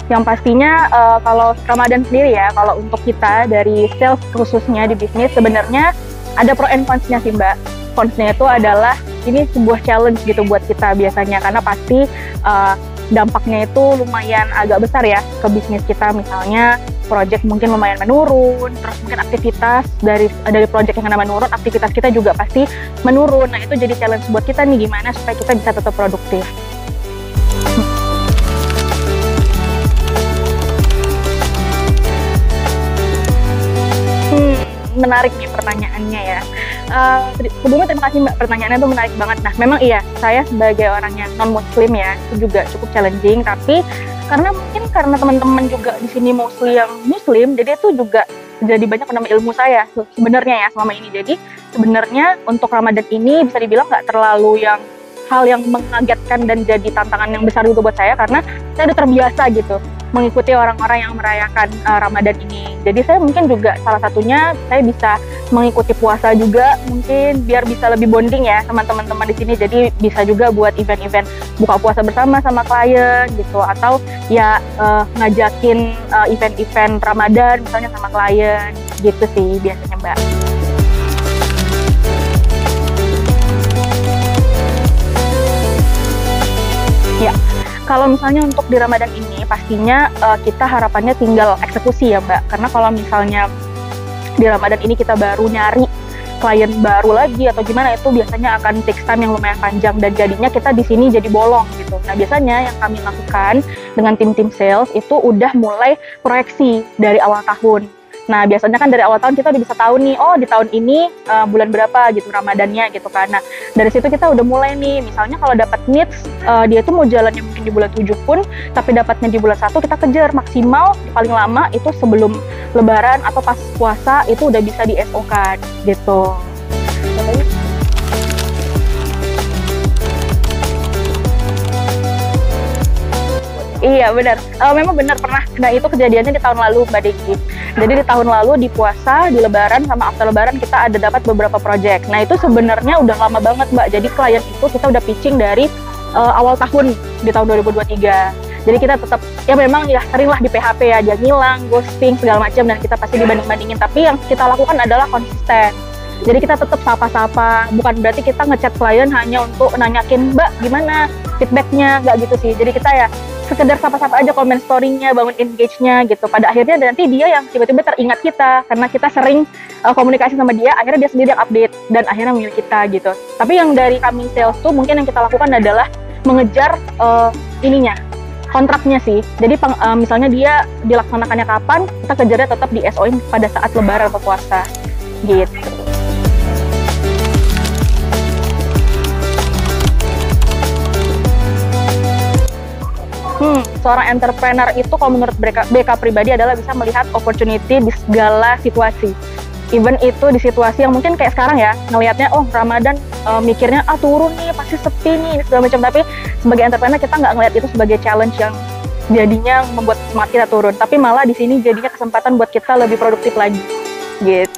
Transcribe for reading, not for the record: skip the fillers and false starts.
Yang pastinya kalau Ramadan sendiri ya, kalau untuk kita dari sales khususnya di bisnis sebenarnya ada pro and cons-nya sih Mbak. Cons-nya itu adalah ini sebuah challenge gitu buat kita biasanya karena pasti dampaknya itu lumayan agak besar ya ke bisnis kita, misalnya project mungkin lumayan menurun, terus mungkin aktivitas dari project yang menurun, aktivitas kita juga pasti menurun. Nah itu jadi challenge buat kita nih, gimana supaya kita bisa tetap produktif. Menarik nih pertanyaannya ya. Sebelumnya terima kasih Mbak, pertanyaannya tuh menarik banget. Nah memang iya, saya sebagai orang yang non muslim ya itu juga cukup challenging, tapi karena teman-teman juga di sini mostly yang muslim, jadi itu juga jadi banyak menambah ilmu saya sebenarnya ya selama ini. Jadi sebenarnya untuk Ramadan ini bisa dibilang nggak terlalu hal yang mengagetkan dan jadi tantangan yang besar juga buat saya, karena saya udah terbiasa gitu mengikuti orang-orang yang merayakan Ramadan ini. Jadi saya mungkin juga salah satunya saya bisa mengikuti puasa juga, mungkin biar bisa lebih bonding ya sama teman-teman di sini. Jadi bisa juga buat event-event buka puasa bersama sama klien gitu, atau ya ngajakin event-event Ramadan misalnya sama klien gitu sih biasanya Mbak. Ya, kalau misalnya untuk di Ramadan ini pastinya kita harapannya tinggal eksekusi ya Mbak. Karena kalau misalnya di Ramadan ini kita baru nyari klien baru lagi atau gimana, itu biasanya akan take time yang lumayan panjang dan jadinya kita di sini jadi bolong gitu. Nah biasanya yang kami lakukan dengan tim-tim sales itu udah mulai proyeksi dari awal tahun. Nah biasanya kan dari awal tahun kita udah bisa tahu nih, oh di tahun ini bulan berapa gitu Ramadannya gitu kan. Nah dari situ kita udah mulai nih, misalnya kalau dapat needs dia tuh mau jalannya mungkin di bulan 7 pun, tapi dapatnya di bulan 1, kita kejar maksimal paling lama itu sebelum Lebaran atau pas puasa itu udah bisa di SO kan gitu. Iya benar, memang benar pernah. Nah itu kejadiannya di tahun lalu Mbak Deki. Jadi di tahun lalu di puasa, di Lebaran sama after Lebaran kita ada dapat beberapa project. Nah itu sebenarnya udah lama banget Mbak. Jadi klien itu kita udah pitching dari awal tahun di tahun 2023. Jadi kita tetap ya memang ya sering lah di PHP ya, dia ngilang, ghosting segala macam, dan kita pasti dibanding-bandingin. Tapi yang kita lakukan adalah konsisten. Jadi kita tetap sapa-sapa, bukan berarti kita ngechat klien hanya untuk nanyakin Mbak gimana feedbacknya, nggak gitu sih. Jadi kita ya sekedar sapa-sapa aja, komen story-nya, bangun engage-nya gitu. Pada akhirnya nanti dia yang tiba-tiba teringat kita karena kita sering komunikasi sama dia, akhirnya dia sendiri yang update dan akhirnya memilih kita gitu. Tapi yang dari kami sales tuh mungkin yang kita lakukan adalah mengejar kontraknya sih. Jadi misalnya dia dilaksanakannya kapan, kita kejarnya tetap di SO-in pada saat Lebaran atau puasa gitu. Seorang entrepreneur itu kalau menurut BK pribadi adalah bisa melihat opportunity di segala situasi. Even itu di situasi yang mungkin kayak sekarang ya, ngelihatnya oh Ramadan mikirnya turun nih, pasti sepi nih segala macam. Tapi sebagai entrepreneur kita nggak ngelihat itu sebagai challenge yang jadinya membuat semangat kita turun. Tapi malah di sini jadinya kesempatan buat kita lebih produktif lagi. Gitu.